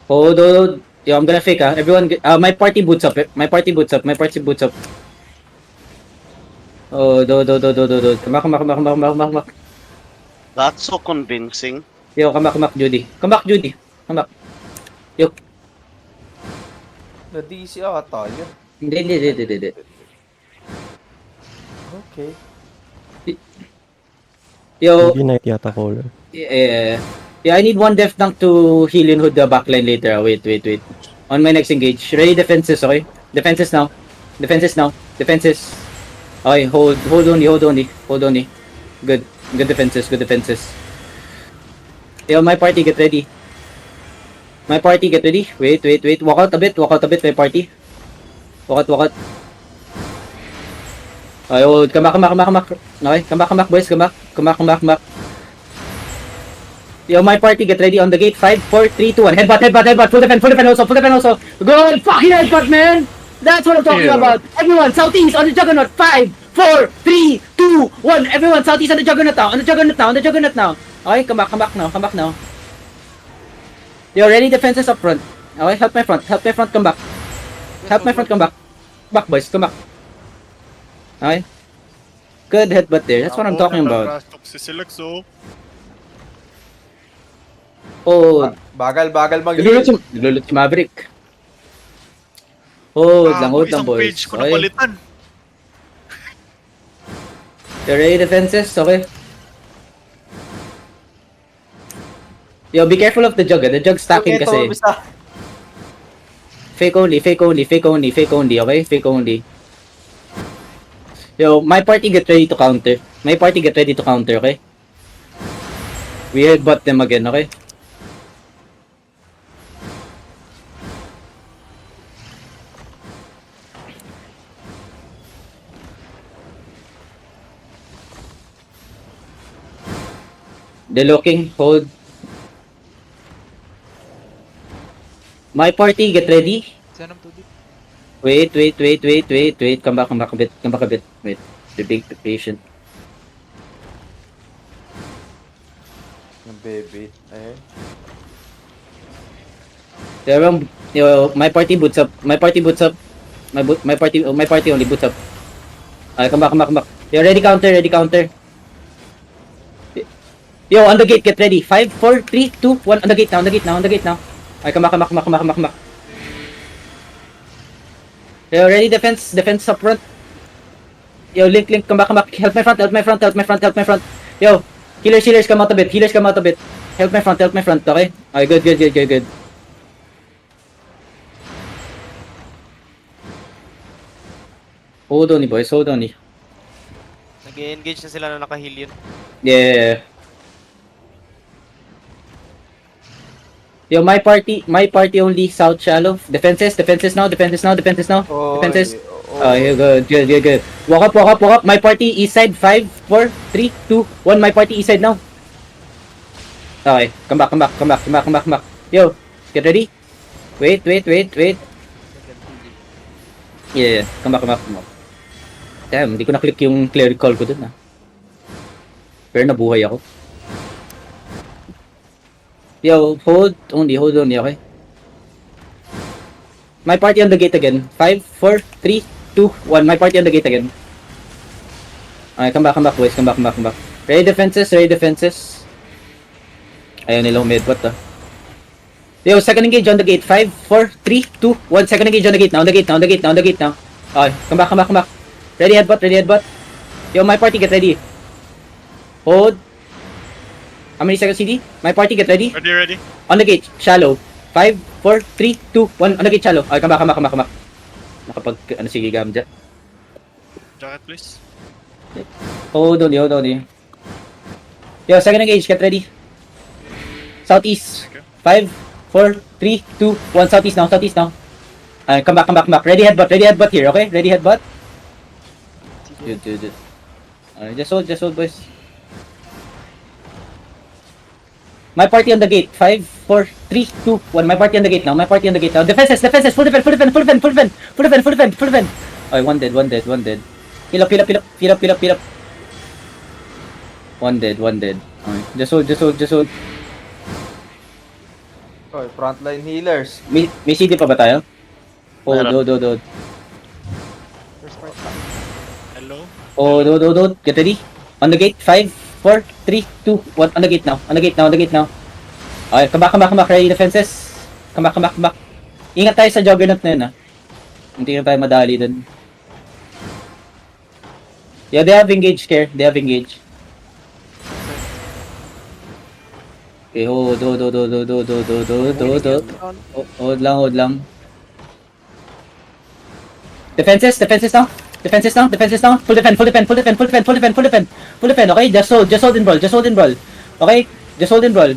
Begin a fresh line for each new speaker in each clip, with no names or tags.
Hold, hold. Yo, I'm gonna fake, ah. Everyone, my party boots up. My party boots up. My party boots up. Oh, do. Come back, come back, come back, come back, come back, come back, come back.
That's so convincing.
Yo, come back, Judy. Come back, Judy. Come back. Yo,
Na-DC ata yun.
hindi.
Okay.
Yo,
Hindi na yata caller.
yeah, I need one def tank to heal in hood the backline later. Wait. On my next engage. Ready defenses, okay? Defenses now. Defenses. Okay, hold only. Good defenses. Yo, my party, get ready. Wait. Walk out a bit, my party. Walk out. Okay, hold. Come back. Okay, come back, boys. Come back. Yo, my party, get ready on the gate. 5, 4, 3, 2, 1. Headbutt. Full defense also. Good fucking headbutt, man! That's what I'm talking about. Everyone, southeast on the juggernaut. 5, 4, 3, 2, 1. Everyone, southeast on the juggernaut now. Okay, come back now. Yo, ready defenses up front. Okay, help my front, come back. Back, boys, come back. Okay. Good headbutt there. That's what I'm talking about.
Si Silexo.
Oh,
Bagal
naglulot si Maverick. Hold lang,
Isang
boys.
page ko napalitan.
You're ready defenses, okay? Yo, be careful of the jug, The jug stacking kasi. Fake only, okay? Fake only. Yo, my party get ready to counter. Okay? We headbutt them again, okay? The looking, hold. My party, get ready.
Sanam to deep.
Wait. Come back a bit. Wait. Be patient.
Yung baby. Ayun.
Yo, my party boots up. My party only boots up. Ay, come back. Yo, ready counter. Yo, on the gate, get ready. 5, 4, 3, 2, 1. On the gate now. Ay, come back. Yo, ready defense up front. Yo, link, come back. Help my front. Yo, healers come out a bit. Help my front, okay? Okay, good. Hold on, boys.
Nag-engage na sila na naka-heal yun.
Yeah. Yo, my party only south shallow. Defenses now. Defenses. Oh, yeah, good. Walk up. My party east side. 5, 4, 3, 2, 1. My party east side now. Okay, come back. Yo, get ready. Wait. Yeah, come back. Damn, hindi ko na-click yung clear call ko dun, Pero nabuhay ako. Yo, hold only, okay? My party on the gate again. 5, 4, 3, 2, 1. My party on the gate again. Okay, come back, boys. Come back. Ready defenses. Ayaw nila umedbot, Yo, second engage on the gate. 5, 4, 3, 2, 1. Second engage on the gate now. Okay, come back. Ready headbutt. Yo, my party, get ready. Hold. How many seconds CD? My party, get ready.
Ready.
On the gate, shallow. 5, 4, 3, 2, 1. On the gate, shallow. Okay, come back. Sige, Gamja.
Jacket, please.
Hold on. Yo, second engage, get ready. Southeast.
Okay.
5, 4, 3, 2, 1. Southeast now. Come back. Ready headbutt here, okay? Ready headbutt. Good. Just hold, boys. My party on the gate. 5, 4, 3, 2, 1. My party on the gate now. Defenses. Full defend. Okay, one dead. Heal up. One dead. Okay, just hold.
Okay, frontline healers.
May CD pa ba tayo? Hold,
Meron.
hold.
First part.
Hello?
Hold. Get ready. On the gate. 5, 4, 3, 2, 1. On the gate now. Okay, come back. Ready defenses. Come back. Ingat tayo sa juggernaut na yun, ha. Hindi na tayo madali dun. Yeah, they have engaged care. Okay, hold. Hold lang. Defenses now. Full defend. Okay, just hold and brawl. Okay, just hold and brawl.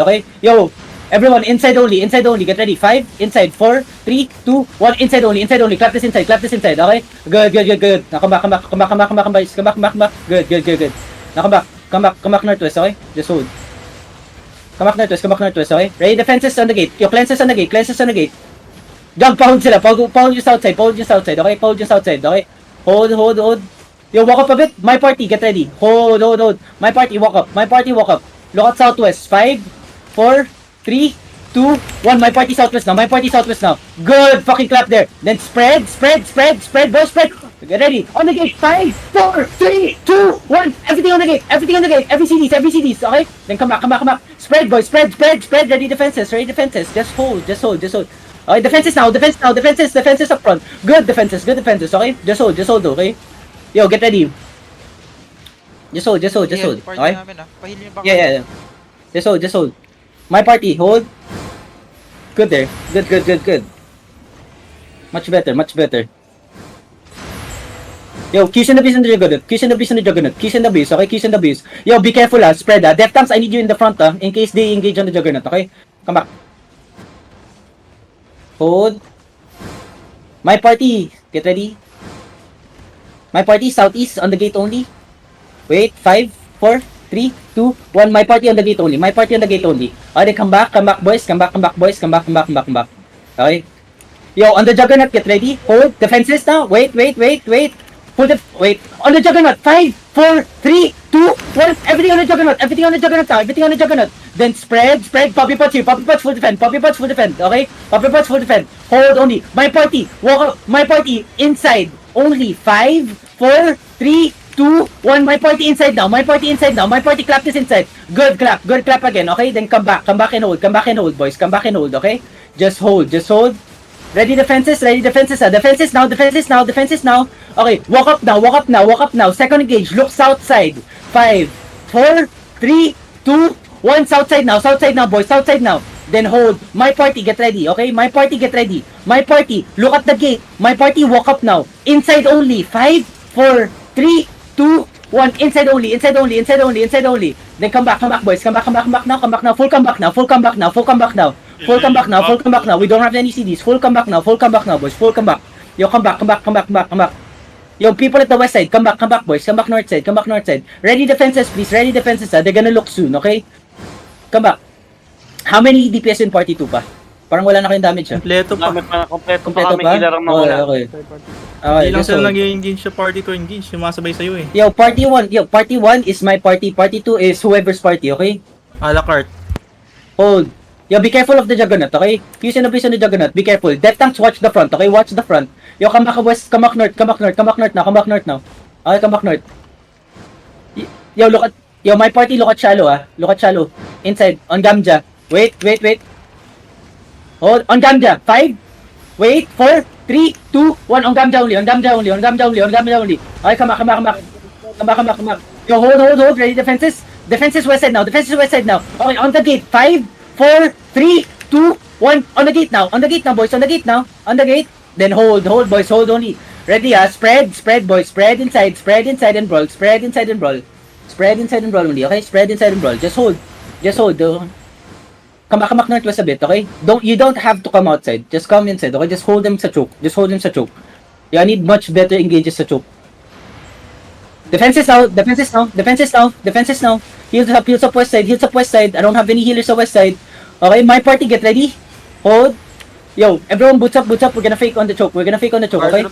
Okay, yo, everyone inside only. Get ready. 5, inside. 4, 3, 2, 1. Inside only. Clap this inside. Okay, good. Now come back. Boys. Come back. Good. Now come back northwest. Okay, just hold. Come back northwest. Okay, ready defenses on the gate. Yo, cleanses on the gate. Jump, pound sila. Pound yung south side. Okay, pound yung south side. Okay, hold. Yo, walk up a bit. My party, get ready. Hold. My party, walk up. Look at southwest. 5, 4, 3, 2, 1. My party southwest now. Good. Fucking clap there. Then spread. Bro, spread. Get ready. On the gate. 5, 4, 3, 2, 1. Everything on the gate. Every CDs. Okay? Then come back. Spread, boys. Spread. Ready defenses. Just hold. Okay, defenses now. Defenses up front. Good defenses. Okay? Just hold. Okay? Yo, get ready. Just hold.
Party
Okay?
namin Pahil yung baka.
Yeah. Just hold. My party, hold. Good there. Good. Much better. Yo, Q's and the B's on the juggernaut. Q's and the B's, okay? Q's and the B's. Yo, be careful spread Death tanks, I need you in the front in case they engage on the juggernaut, okay? Come back. Hold. My party, get ready. My party, southeast on the gate only. Wait, 5, 4, 3, 2, 1. My party on the gate only. Okay, come back, boys. Come back. Okay. Yo, on the juggernaut, get ready. Hold. Defenses now. Wait. Wait. On the juggernaut. 5, 4, 3, 2, 1. Everything on the juggernaut. Then spread. Poppy pots here. Poppy pots full defend. Okay? Poppy pots full defend. Hold only. My party. Walk up. My party. Inside. Only. 5, 4, 3, 2, 1. My party inside now. My party clap this inside. Good clap again. Okay? Then come back and hold, boys. Okay? Just hold. Ready defenses. Defenses now. Okay, walk up now. Second engage. Look south side. 5, 4, 3, 2, 1. South side now, boys. Then hold. My party, get ready. Okay, my party, get ready. My party, look at the gate. My party, walk up now. Inside only. 5, 4, 3, 2, 1. Inside only. Then come back, boys. Come back now. Full comeback now. We don't have any CDs. Full comeback now, boys. Full comeback. Yo, come back. Yo, people at the west side, come back, boys. Come back north side. Ready defenses, please. They're gonna look soon, okay? Come back. How many DPS in party 2 pa? Parang wala na kayong damage,
Kompleto pa.
Gamit pa na kompleto pa
Kompleto
kami
pa?
killer ang mawala.
Okay.
Hindi lang sila nag-engage sa party to engage. Sumasabay sa'yo eh.
Yo, party 1 is my party. Party 2 is whoever's party, okay?
A la carte.
Hold. Yo, be careful of the juggernaut, okay? Use and abuse on the juggernaut. Be careful. Death tanks, watch the front, okay? Watch the front. Yo, come back west. Come back north now. Okay, come back north. Yo, look at... Yo, my party, look at shallow, Look at shallow. Inside. On Gamja. Wait. Hold. On Gamja. 5. Wait. 4, 3, 2, 1. On Gamja only. Okay, come back. Yo, hold. Ready defenses? Defenses west side now. Okay, on the gate. 5, 4, 3, 2, 1. On the gate now, boys. On the gate. Then hold, boys. Hold only. Ready, Spread, boys. Spread inside and brawl. Spread inside and brawl only, okay? Spread inside and brawl. Just hold. Come back northwest a bit, okay? You don't have to come outside. Just come inside, okay? Just hold them sa choke. Yeah, I need much better engages sa choke. Defenses now. Heals up west side. I don't have any healers sa west side. Okay, my party, get ready. Hold. Yo, everyone boots up. We're gonna fake on the choke, okay?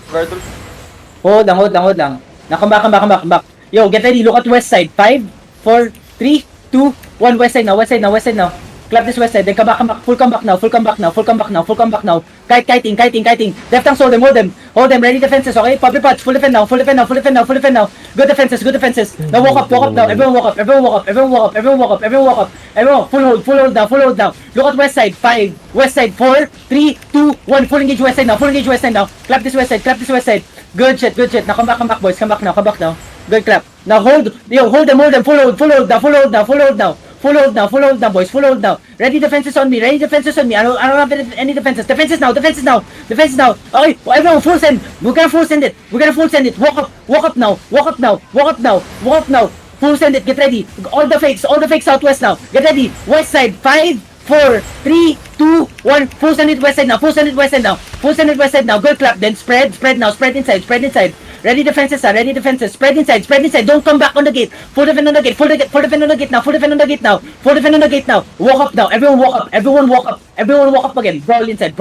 Hold lang. Now come back. Yo, get ready. Look at west side. 5, 4, 3, 2, 1. West side now. Clap this west side, then come back, full comeback now. Kiting. Left hand, hold them, ready defenses, okay? Puppy punch, full defend now. Good defenses. Now walk up now. Everyone walk up. Everyone, full hold now. Look at west side, 5, west side, 4, 3, 2, 1, full engage west side now. Clap this west side. Good shit. Now come back, boys, come back now. Good clap. Now hold them, full hold now. Full hold now, boys. Full hold now. Ready defenses on me. I don't have any defenses. Defenses now. Okay, everyone full send. We're gonna full send it. Walk up now. Full send it. Get ready. All the fakes southwest now. Get ready. West side. 5, 4, 3, 2, 1. Full send it west side now. Good clap. Then spread now. Spread inside. Ready defenses. Spread inside. Don't come back on the gate. Full defend on the gate. Full defend on the gate now. Walk up now. Everyone walk up again. Brawl inside.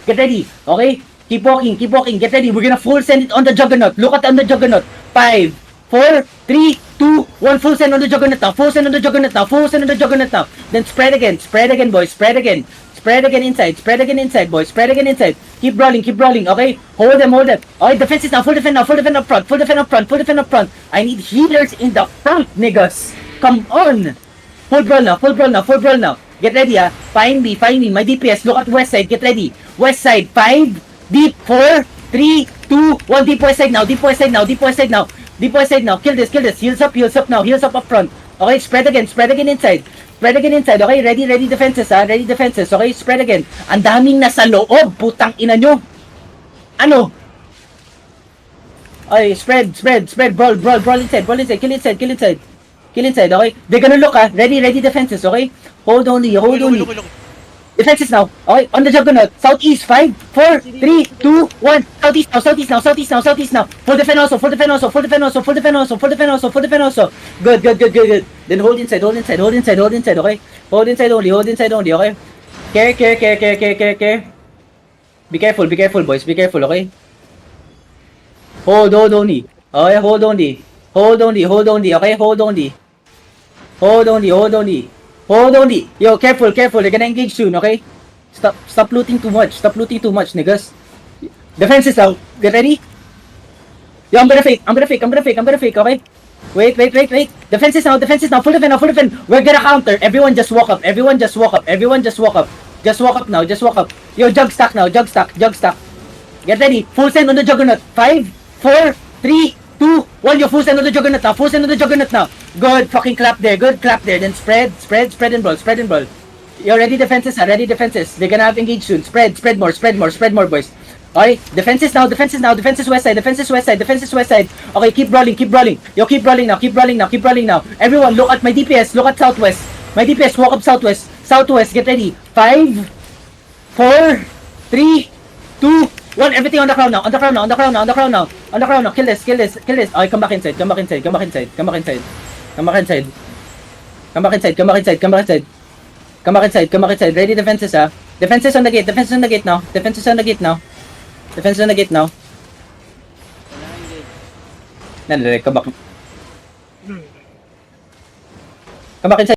Get ready. Okay? Keep walking. Get ready. We're gonna full send it on the juggernaut. Look at on the juggernaut. 5, 4, 3, 2, 1. Full send on the juggernaut now. Then spread again, boys. Spread again inside, boys. Keep brawling, okay? Hold them. Okay, defenses now. Full defend up front. I need healers in the front, niggas. Come on. Full brawl now. Get ready, ah. Find me. My DPS. Look at west side. Get ready. West side. 5, deep. 4, 3, 2, 1. Deep west side now. Kill this. Heals up up front. Okay, spread again inside. Okay, ready defenses, okay, spread again. Ang daming nasa loob, putang ina nyo. Ano? Okay, spread, brawl inside, kill inside, okay? They're gonna look, ready defenses, okay? Hold only. Defenses now, okay? On the juggernaut, southeast, 5, 4, 3, 2, 1. Southeast now. Full defend also. Good. Then hold inside, okay? Hold inside only, okay? Care. Be careful, boys, okay? Hold only. Okay, hold only, okay? Hold only. Yo, careful. They're gonna engage soon, okay? Stop looting too much, niggas. Defenses out. Get ready? Yo, I'm gonna fake, okay? Wait. Defenses now. Full defend. We're gonna counter. Everyone just walk up. Just walk up now. Yo, jug stack. Get ready. Full send on the juggernaut. 5, 4, 3, 2, 1. Yo, full send on the juggernaut now. Good fucking clap there. Then spread and brawl. Yo, ready defenses. They're gonna have engage soon. Spread more, boys. Okay, defenses now. Defenses west side. Okay, keep brawling. Yo, keep brawling now. Everyone, look at my DPS. Look at southwest. My DPS, walk up southwest. Get ready. 5, 4, 3, 2, 1. Everything on the crown now. Kill this. Okay, come back inside. Ready defenses, Defenses on the gate now. Defenses on the gate now. Come back inside.